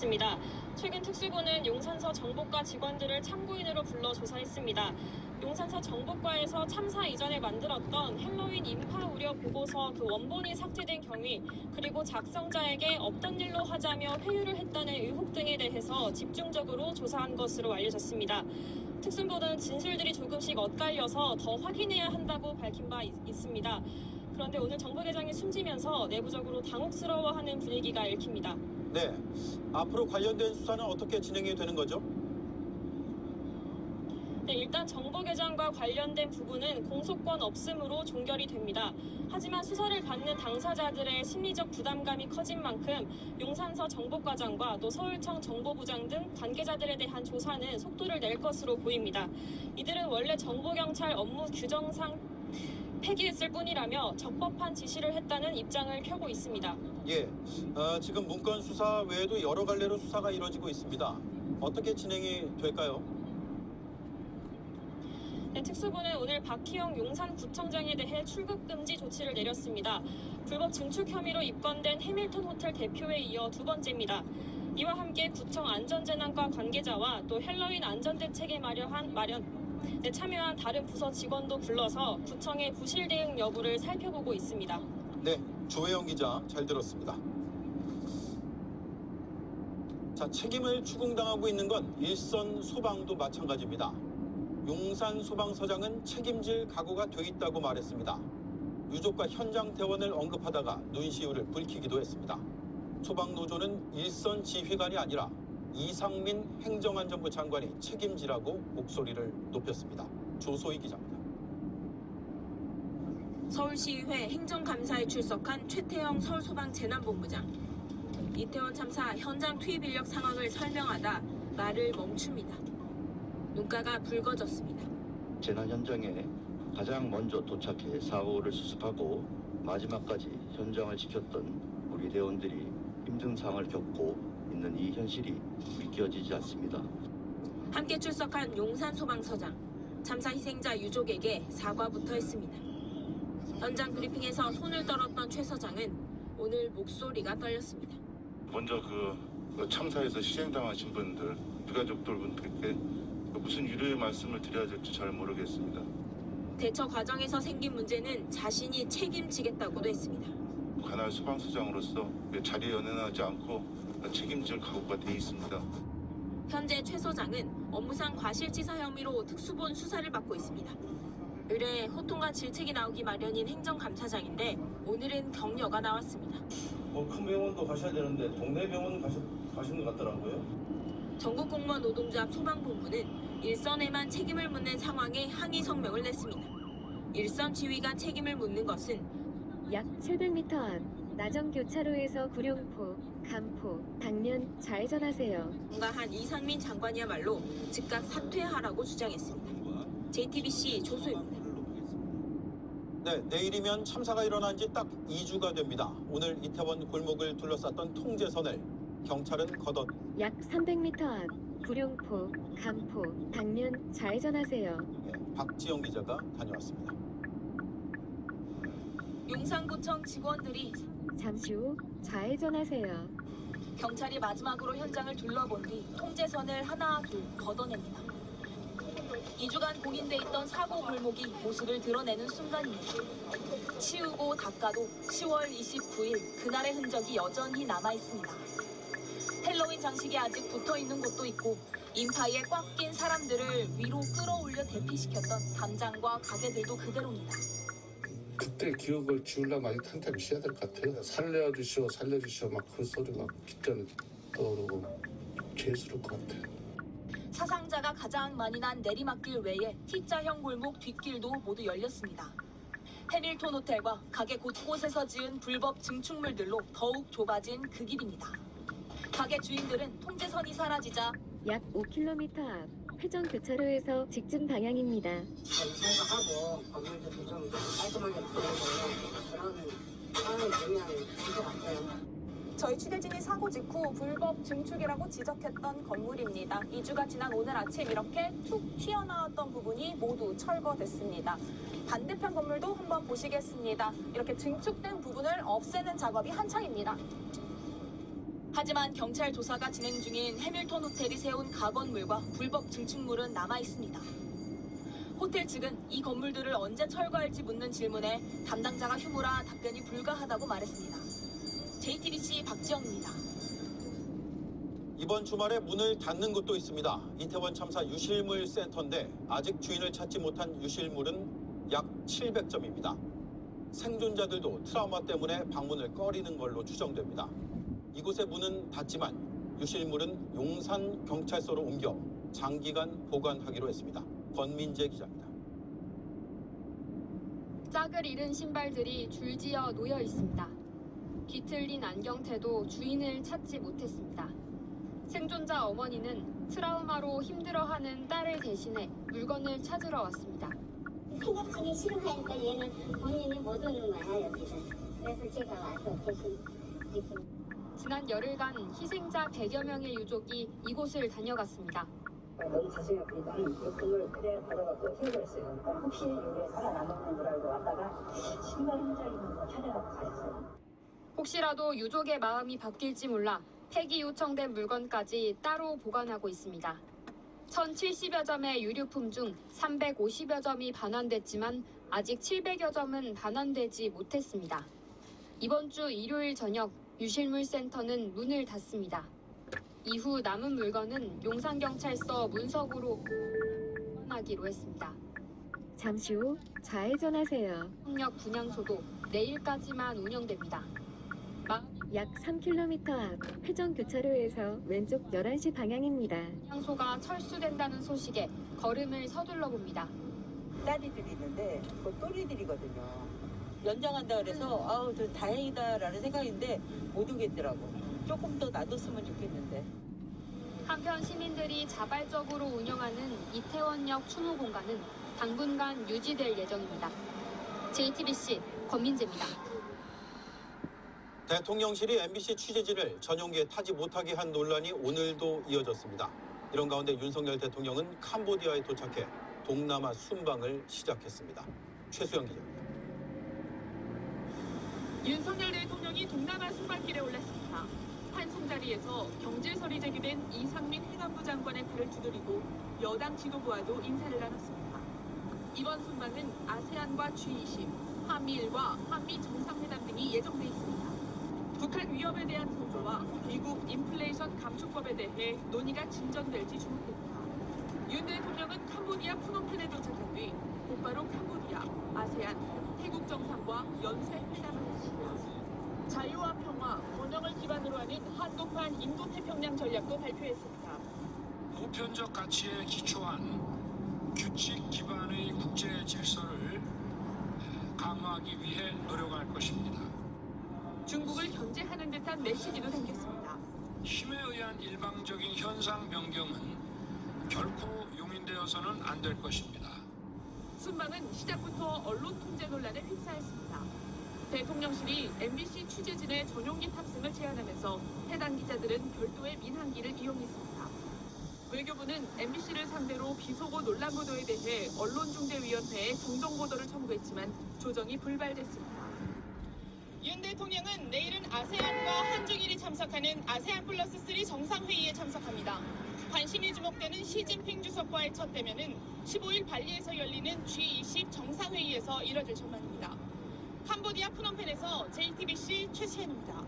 밝혔습니다. 최근 특수부는 용산서 정보과 직원들을 참고인으로 불러 조사했습니다. 용산서 정보과에서 참사 이전에 만들었던 헬로윈 인파 우려 보고서 그 원본이 삭제된 경위, 그리고 작성자에게 없던 일로 하자며 회유를 했다는 의혹 등에 대해서 집중적으로 조사한 것으로 알려졌습니다. 특수부는 진술들이 조금씩 엇갈려서 더 확인해야 한다고 밝힌 바 있습니다. 그런데 오늘 정부대장이 숨지면서 내부적으로 당혹스러워하는 분위기가 읽힙니다. 네, 앞으로 관련된 수사는 어떻게 진행이 되는 거죠? 네, 일단 정보계장과 관련된 부분은 공소권 없음으로 종결이 됩니다. 하지만 수사를 받는 당사자들의 심리적 부담감이 커진 만큼 용산서 정보과장과 또 서울청 정보부장 등 관계자들에 대한 조사는 속도를 낼 것으로 보입니다. 이들은 원래 정보경찰 업무 규정상 폐기했을 뿐이라며 적법한 지시를 했다는 입장을 펴고 있습니다. 예, 지금 문건 수사 외에도 여러 갈래로 수사가 이뤄지고 있습니다. 어떻게 진행이 될까요? 네, 특수부는 오늘 박희영 용산구청장에 대해 출국 금지 조치를 내렸습니다. 불법 증축 혐의로 입건된 해밀턴 호텔 대표에 이어 두 번째입니다. 이와 함께 구청 안전재난과 관계자와 또 헬로윈 안전대책에 참여한 다른 부서 직원도 불러서 구청의 부실 대응 여부를 살펴보고 있습니다. 네, 조혜영 기자 잘 들었습니다. 자, 책임을 추궁당하고 있는 건 일선 소방도 마찬가지입니다. 용산 소방서장은 책임질 각오가 돼 있다고 말했습니다. 유족과 현장 대원을 언급하다가 눈시울을 붉히기도 했습니다. 소방노조는 일선 지휘관이 아니라 이상민 행정안전부 장관이 책임지라고 목소리를 높였습니다. 조소희 기자입니다. 서울시의회 행정감사에 출석한 최태영 서울소방재난본부장. 이태원 참사 현장 투입 인력 상황을 설명하다 말을 멈춥니다. 눈가가 붉어졌습니다. 재난 현장에 가장 먼저 도착해 사고를 수습하고 마지막까지 현장을 지켰던 우리 대원들이 힘든 상황을 겪고 있는 이 현실이 믿겨지지 않습니다. 함께 출석한 용산소방서장, 참사 희생자 유족에게 사과부터 했습니다. 현장 브리핑에서 손을 떨었던 최 서장은 오늘 목소리가 떨렸습니다. 먼저 그 참사에서 희생당하신 분들, 유가족들 분들께 무슨 위로의 말씀을 드려야 될지 잘 모르겠습니다. 대처 과정에서 생긴 문제는 자신이 책임지겠다고도 했습니다. 관할 소방서장으로서 자리에 연연하지 않고 책임질 각오가 돼 있습니다. 현재 최 서장은 업무상 과실치사 혐의로 특수본 수사를 받고 있습니다. 의뢰 호통과 질책이 나오기 마련인 행정감사장인데 오늘은 격려가 나왔습니다. 큰 병원도 가셔야 되는데 동네 병원 가신 것 같더라고요. 전국공무원 노동조합 소방본부는 일선에만 책임을 묻는 상황에 항의 성명을 냈습니다. 일선 지휘관 책임을 묻는 것은 약 700m 앞 나정교차로에서 구룡포, 간포, 당면 좌회전하세요. 한 이상민 장관이야말로 즉각 사퇴하라고 주장했습니다. JTBC 조소입니다. 네, 내일이면 참사가 일어난 지 딱 2주가 됩니다. 오늘 이태원 골목을 둘러쌌던 통제선을 경찰은 걷어 약 300m 앞 구룡포, 간포, 당면 좌회전하세요. 네, 박지영 기자가 다녀왔습니다. 용산구청 직원들이 잠시 후 좌회전하세요. 경찰이 마지막으로 현장을 둘러본 뒤 통제선을 하나 둘 걷어냅니다. 2주간 봉인돼 있던 사고 골목이 모습을 드러내는 순간입니다. 치우고 닦아도 10월 29일 그날의 흔적이 여전히 남아있습니다. 헬로윈 장식이 아직 붙어있는 곳도 있고 인파에 꽉 낀 사람들을 위로 끌어올려 대피시켰던 담장과 가게들도 그대로입니다. 그때 기억을 지우려면 아직 한참 쉬어야 될 것 같아요. 살려주시오 살려주시오 막 그 소리가 빗전에 떠오르고 죄스러울 것 같아요. 사상자가 가장 많이 난 내리막길 외에 T자형 골목 뒷길도 모두 열렸습니다. 해밀턴 호텔과 가게 곳곳에서 지은 불법 증축물들로 더욱 좁아진 그 길입니다. 가게 주인들은 통제선이 사라지자 약 5km 앞 회전 교차로에서 직진 방향입니다. 생각하고 건물도 좀 깔끔하게 들어오고 그런 상황이 되면 진짜 같아요. 저희 취재진이 사고 직후 불법 증축이라고 지적했던 건물입니다. 2주가 지난 오늘 아침 이렇게 툭 튀어나왔던 부분이 모두 철거됐습니다. 반대편 건물도 한번 보시겠습니다. 이렇게 증축된 부분을 없애는 작업이 한창입니다. 하지만 경찰 조사가 진행 중인 해밀턴 호텔이 세운 가건물과 불법 증축물은 남아 있습니다. 호텔 측은 이 건물들을 언제 철거할지 묻는 질문에 담당자가 휴무라 답변이 불가하다고 말했습니다. JTBC 박지영입니다. 이번 주말에 문을 닫는 곳도 있습니다. 이태원 참사 유실물 센터인데 아직 주인을 찾지 못한 유실물은 약 700점입니다. 생존자들도 트라우마 때문에 방문을 꺼리는 걸로 추정됩니다. 이곳의 문은 닫지만 유실물은 용산 경찰서로 옮겨 장기간 보관하기로 했습니다. 권민재 기자입니다. 짝을 잃은 신발들이 줄지어 놓여 있습니다. 뒤틀린 안경테도 주인을 찾지 못했습니다. 생존자 어머니는 트라우마로 힘들어하는 딸을 대신해 물건을 찾으러 왔습니다. 생각하기 싫어하니까 얘는 본인이 못 오는 거야, 여기는. 그래서 제가 와서 대신 이렇게. 지난 열흘간 희생자 100여 명의 유족이 이곳을 다녀갔습니다. 너무 가슴이 아프니까 이 금을 그대로 받아갖고 퇴거했어요. 혹시 여기에 살아남았는 줄 알고 왔다가 신발 혼자 있는 거 찾아갖고 가셨어요. 혹시라도 유족의 마음이 바뀔지 몰라 폐기 요청된 물건까지 따로 보관하고 있습니다. 1070여 점의 유류품 중 350여 점이 반환됐지만 아직 700여 점은 반환되지 못했습니다. 이번 주 일요일 저녁 유실물 센터는 문을 닫습니다. 이후 남은 물건은 용산경찰서 문석으로 보관하기로 했습니다. 잠시 후 좌회전하세요. 협력 분향소도 내일까지만 운영됩니다. 약 3km 앞 회전교차로에서 왼쪽 11시 방향입니다. 분향소가 철수된다는 소식에 걸음을 서둘러 봅니다. 딸이들이 있는데 그 또리들이거든요. 연장한다 그래서 아우 저 다행이다라는 생각인데 못 오겠더라고. 조금 더 놔뒀으면 좋겠는데. 한편 시민들이 자발적으로 운영하는 이태원역 추모 공간은 당분간 유지될 예정입니다. JTBC 권민재입니다. 대통령실이 MBC 취재진을 전용기에 타지 못하게 한 논란이 오늘도 이어졌습니다. 이런 가운데 윤석열 대통령은 캄보디아에 도착해 동남아 순방을 시작했습니다. 최수영 기자입니다. 윤석열 대통령이 동남아 순방길에 올랐습니다. 한 손자리에서 경질설이 제기된 이상민 행안부 장관의 발을 두드리고 여당 지도부와도 인사를 나눴습니다. 이번 순방은 아세안과 G20, 한미일과 한미 정상회담 등이 예정돼 있습니다. 북한 위협에 대한 공조와 미국 인플레이션 감축법에 대해 논의가 진전될지 주목됩니다. 윤 대통령은 캄보디아 푸놈펜에 도착한 뒤 곧바로 캄보디아, 아세안, 태국 정상과 연쇄 회담을 했습니다. 자유와 평화, 번영을 기반으로 하는 한국판 인도태평양 전략도 발표했습니다. 보편적 가치에 기초한 규칙 기반의 국제 질서를 강화하기 위해 노력할 것입니다. 중국을 견제하는 듯한 메시지도 담겼습니다. 힘에 의한 일방적인 현상 변경은 결코 용인되어서는 안 될 것입니다. 순방은 시작부터 언론 통제 논란에 휩싸였습니다. 대통령실이 MBC 취재진의 전용기 탑승을 제안하면서 해당 기자들은 별도의 민항기를 이용했습니다. 외교부는 MBC를 상대로 비속어 논란 보도에 대해 언론중재위원회에 정정보도를 청구했지만 조정이 불발됐습니다. 윤 대통령은 내일은 아세안과 한중일이 참석하는 아세안 플러스 3 정상회의에 참석합니다. 관심이 주목되는 시진핑 주석과의 첫 대면은 15일 발리에서 열리는 G20 정상회의에서 이뤄질 전망입니다. 캄보디아 푸놈펜에서 JTBC 최시현입니다.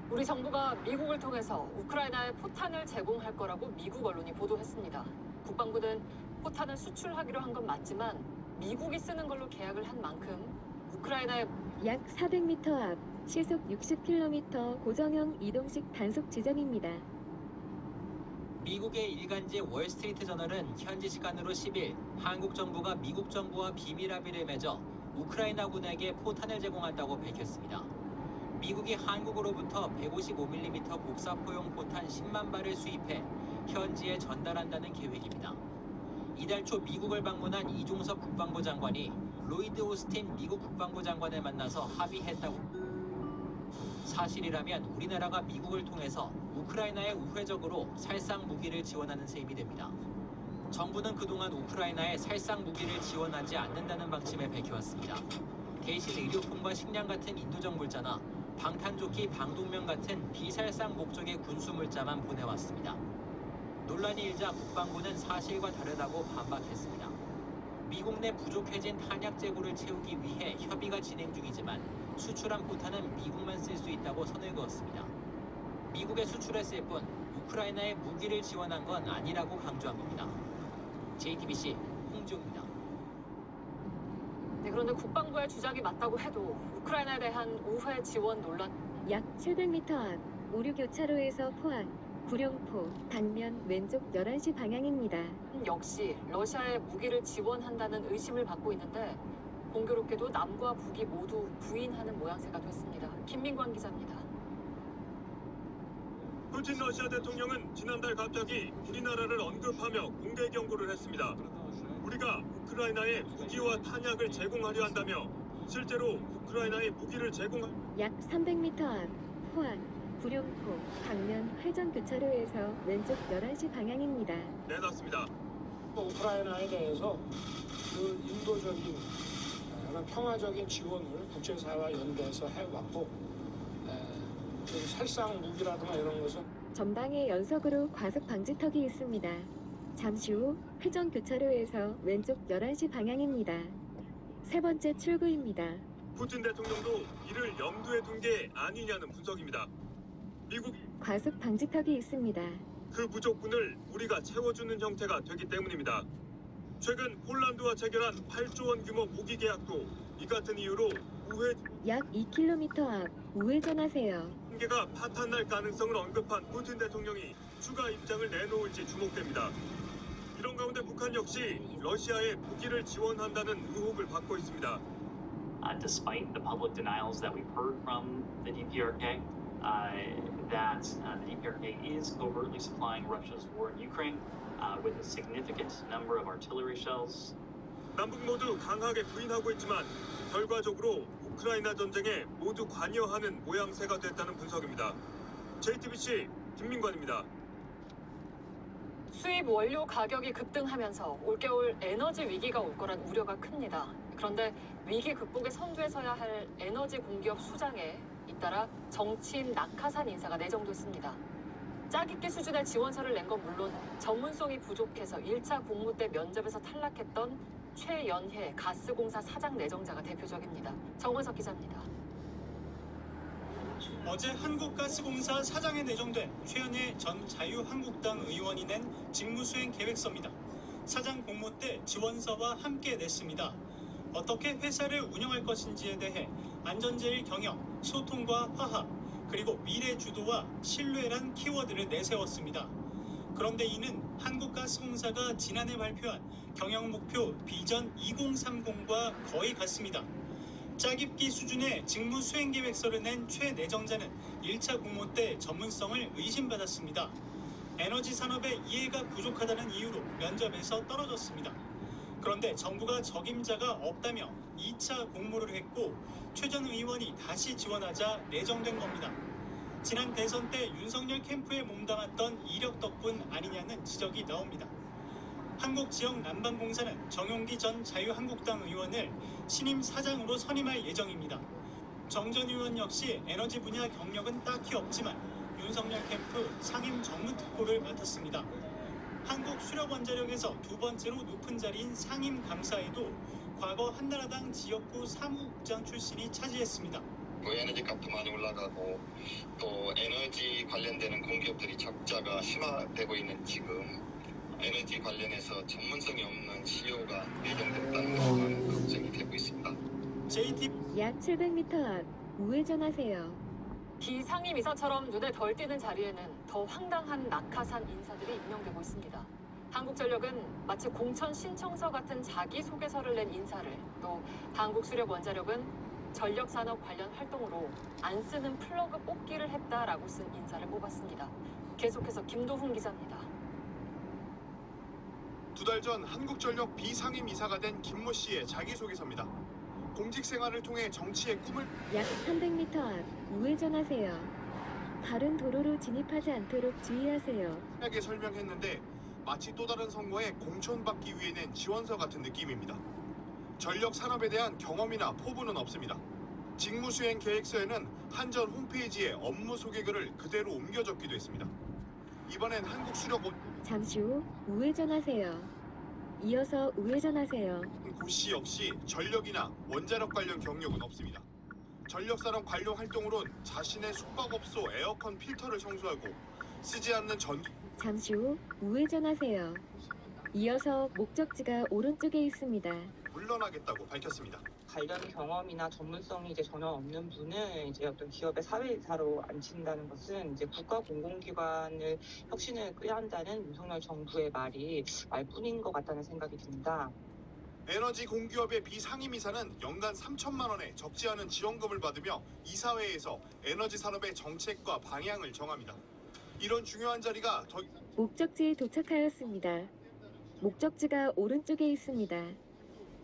우리 정부가 미국을 통해서 우크라이나에 포탄을 제공할 거라고 미국 언론이 보도했습니다. 국방부는 포탄을 수출하기로 한 건 맞지만 미국이 쓰는 걸로 계약을 한 만큼 우크라이나에 약 400m 앞 시속 60km 고정형 이동식 단속 지점입니다. 미국의 일간지 월스트리트 저널은 현지 시간으로 10일 한국 정부가 미국 정부와 비밀 합의를 맺어 우크라이나군에게 포탄을 제공한다고 밝혔습니다. 미국이 한국으로부터 155mm 곡사포용 포탄 10만 발을 수입해 현지에 전달한다는 계획입니다. 이달 초 미국을 방문한 이종석 국방부 장관이 로이드 오스틴 미국 국방부 장관을 만나서 합의했다고. 사실이라면 우리나라가 미국을 통해서 우크라이나에 우회적으로 살상 무기를 지원하는 셈이 됩니다. 정부는 그동안 우크라이나에 살상 무기를 지원하지 않는다는 방침을 밝혀왔습니다. 대신 의료품과 식량 같은 인도적 물자나 방탄조끼, 방독면 같은 비살상 목적의 군수물자만 보내왔습니다. 논란이 일자 국방부는 사실과 다르다고 반박했습니다. 미국 내 부족해진 탄약 재고를 채우기 위해 협의가 진행 중이지만 수출한 포탄은 미국만 쓸 수 있다고 선을 그었습니다. 미국에 수출했을 뿐 우크라이나에 무기를 지원한 건 아니라고 강조한 겁니다. JTBC 홍지웅입니다. 네, 그런데 국방부의 주장이 맞다고 해도 우크라이나에 대한 우회 지원 논란. 약 700m 앞 오류 교차로에서 포항, 구룡포, 당면 왼쪽 11시 방향입니다. 역시 러시아에 무기를 지원한다는 의심을 받고 있는데 공교롭게도 남과 북이 모두 부인하는 모양새가 됐습니다. 김민관 기자입니다. 푸틴 러시아 대통령은 지난달 갑자기 우리나라를 언급하며 공개 경고를 했습니다. 우리가 우크라이나에 무기와 탄약을 제공하려 한다며 실제로 우크라이나에 무기를 약 300m 앞 포항, 구룡포, 당면 회전 교차로에서 왼쪽 11시 방향입니다. 내놨습니다. 우크라이나에 대해서 그 인도적인 평화적인 지원을 국제사회와 연대해서 해왔고 그 살상 무기라든가 이런 것은 전방에 연석으로 과속 방지턱이 있습니다. 잠시 후 회전 교차로에서 왼쪽 11시 방향입니다. 세 번째 출구입니다. 푸틴 대통령도 이를 염두에 둔 게 아니냐는 분석입니다. 미국 과속 방지턱이 있습니다. 그 부족분을 우리가 채워주는 형태가 되기 때문입니다. 최근 폴란드와 체결한 8조 원 규모 무기 계약도 이 같은 이유로 우회 약 2km 앞 우회전하세요. 한계가 파탄날 가능성을 언급한 푸틴 대통령이 추가 입장을 내놓을지 주목됩니다. 이런 가운데 북한 역시 러시아에 무기를 지원한다는 의혹을 받고 있습니다. Despite the public denials that we've heard from the DPRK, that the DPRK is covertly supplying Russia's war in Ukraine with a significant number of artillery shells. 남북 모두 강하게 부인하고 있지만 결과적으로 우크라이나 전쟁에 모두 관여하는 모양새가 됐다는 분석입니다. JTBC 김민관입니다. 수입 원료 가격이 급등하면서 올겨울 에너지 위기가 올 거란 우려가 큽니다. 그런데 위기 극복의 선두에 서야 할 에너지 공기업 수장에 잇따라 정치인 낙하산 인사가 내정됐습니다. 짜깁기 수준의 지원서를 낸 건 물론 전문성이 부족해서 1차 공모 때 면접에서 탈락했던 최연혜 가스공사 사장 내정자가 대표적입니다. 정은석 기자입니다. 어제 한국가스공사 사장에 내정된 최연혜 전 자유한국당 의원이 낸 직무수행 계획서입니다. 사장 공모 때 지원서와 함께 냈습니다. 어떻게 회사를 운영할 것인지에 대해 안전제일 경영, 소통과 화합, 그리고 미래 주도와 신뢰란 키워드를 내세웠습니다. 그런데 이는 한국가스공사가 지난해 발표한 경영 목표 비전 2030과 거의 같습니다. 짜깁기 수준의 직무 수행 계획서를 낸 최 내정자는 1차 공모 때 전문성을 의심받았습니다. 에너지 산업의 이해가 부족하다는 이유로 면접에서 떨어졌습니다. 그런데 정부가 적임자가 없다며 2차 공모를 했고 최 전 의원이 다시 지원하자 내정된 겁니다. 지난 대선 때 윤석열 캠프에 몸담았던 이력 덕분 아니냐는 지적이 나옵니다. 한국지역난방공사는 정용기 전 자유한국당 의원을 신임 사장으로 선임할 예정입니다. 정 전 의원 역시 에너지 분야 경력은 딱히 없지만 윤석열 캠프 상임 정무특보를 맡았습니다. 한국수력원자력에서 두 번째로 높은 자리인 상임감사에도 과거 한나라당 지역구 사무국장 출신이 차지했습니다. 에너지 값도 많이 올라가고 또 에너지 관련되는 공기업들이 적자가 심화되고 있는 지금 에너지 관련해서 전문성이 없는 CEO가 내정됐다는 것은 걱정이 되고 있습니다. 약 700m 앞 우회전하세요. 비상임 이사처럼 눈에 덜 띄는 자리에는 더 황당한 낙하산 인사들이 임명되고 있습니다. 한국전력은 마치 공천 신청서 같은 자기소개서를 낸 인사를, 또 한국수력원자력은 전력산업 관련 활동으로 안 쓰는 플러그 뽑기를 했다라고 쓴 인사를 뽑았습니다. 계속해서 김도훈 기자입니다. 두 달 전 한국전력 비상임 이사가 된 김모 씨의 자기소개서입니다. 공직 생활을 통해 정치의 꿈을 약 300m 앞 우회전하세요. 다른 도로로 진입하지 않도록 주의하세요. 하게 설명했는데 마치 또 다른 선거에 공천받기 위해 낸 지원서 같은 느낌입니다. 전력 산업에 대한 경험이나 포부는 없습니다. 직무수행 계획서에는 한전 홈페이지에 업무 소개글을 그대로 옮겨 적기도 했습니다. 이번엔 한국수력원 잠시 후 우회전하세요. 이어서 우회전하세요. 고씨 역시 전력이나 원자력 관련 경력은 없습니다. 전력산업 관련 활동으론 자신의 숙박업소 에어컨 필터를 청소하고 쓰지 않는 전기 잠시 후 우회전하세요. 이어서 목적지가 오른쪽에 있습니다. 물러나겠다고 밝혔습니다. 관련 경험이나 전문성이 이제 전혀 없는 분을 이제 어떤 기업의 사회이사로 앉힌다는 것은 이제 국가 공공기관을 혁신을 꾀한다는 윤석열 정부의 말뿐인 것 같다는 생각이 듭니다. 에너지 공기업의 비상임이사는 연간 3천만 원의 적지 않은 지원금을 받으며 이사회에서 에너지 산업의 정책과 방향을 정합니다. 이런 중요한 자리가 더 목적지에 도착하였습니다. 목적지가 오른쪽에 있습니다.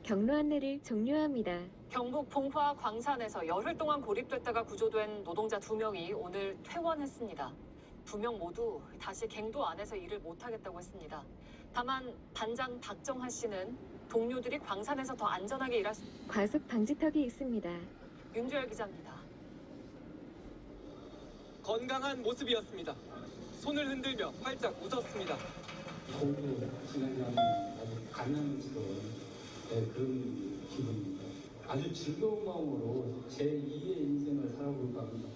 경로 안내를 종료합니다. 경북 봉화 광산에서 열흘 동안 고립됐다가 구조된 노동자 2명이 오늘 퇴원했습니다. 2명 모두 다시 갱도 안에서 일을 못하겠다고 했습니다. 다만 반장 박정하 씨는 동료들이 광산에서 더 안전하게 일할 수... 과속 방지턱이 있습니다. 윤주열 기자입니다. 건강한 모습이었습니다. 손을 흔들며 활짝 웃었습니다. 공부 진행하는 아주 감명스러운 그런 기분입니다. 아주 즐거운 마음으로 제2의 인생을 살아볼까 합니다.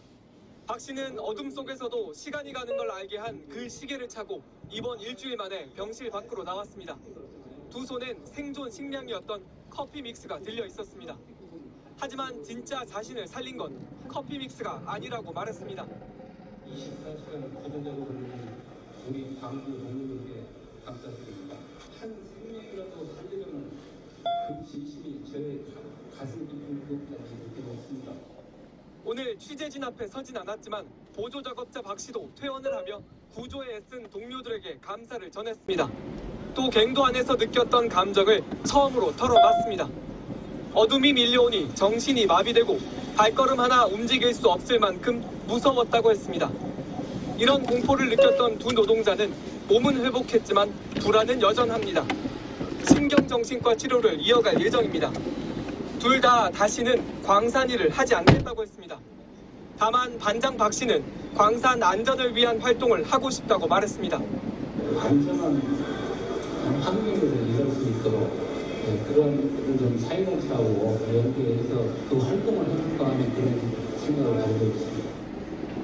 박 씨는 어둠 속에서도 시간이 가는 걸 알게 한 그 시계를 차고 이번 일주일 만에 병실 밖으로 나왔습니다. 두 손엔 생존 식량이었던 커피 믹스가 들려 있었습니다. 하지만 진짜 자신을 살린 건 커피 믹스가 아니라고 말했습니다. 24시간 구조대로 걸리는 우리 광주 동료들에게 감사드립니다. 한 생명이라도 살리려면 그 진심이 저의 가슴 깊은 그것까지 느껴졌습니다. 오늘 취재진 앞에 서진 않았지만 보조 작업자 박 씨도 퇴원을 하며 구조에 애쓴 동료들에게 감사를 전했습니다. 또 갱도 안에서 느꼈던 감정을 처음으로 털어놨습니다. 어둠이 밀려오니 정신이 마비되고 발걸음 하나 움직일 수 없을 만큼 무서웠다고 했습니다. 이런 공포를 느꼈던 두 노동자는 몸은 회복했지만 불안은 여전합니다. 신경정신과 치료를 이어갈 예정입니다. 둘 다 다시는 광산 일을 하지 않겠다고 했습니다. 다만 반장 박 씨는 광산 안전을 위한 활동을 하고 싶다고 말했습니다. 안전한 환경에서 일할 수 있도록 그런 것들을 좀 사회공사하고 연계해서 그 활동을 해볼까 하는 그런 생각을 가지고 있습니다.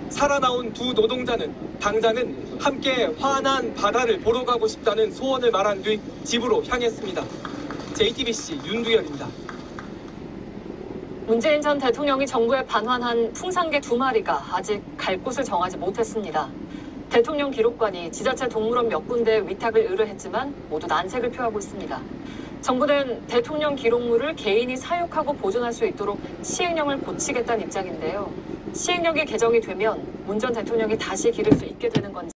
살아나온 두 노동자는 당장은 함께 환한 바다를 보러 가고 싶다는 소원을 말한 뒤 집으로 향했습니다. JTBC 윤두열입니다. 문재인 전 대통령이 정부에 반환한 풍산개 2마리가 아직 갈 곳을 정하지 못했습니다. 대통령 기록관이 지자체 동물원 몇 군데에 위탁을 의뢰했지만 모두 난색을 표하고 있습니다. 정부는 대통령 기록물을 개인이 사육하고 보존할 수 있도록 시행령을 고치겠다는 입장인데요. 시행령이 개정이 되면 문 전 대통령이 다시 기를 수 있게 되는 건지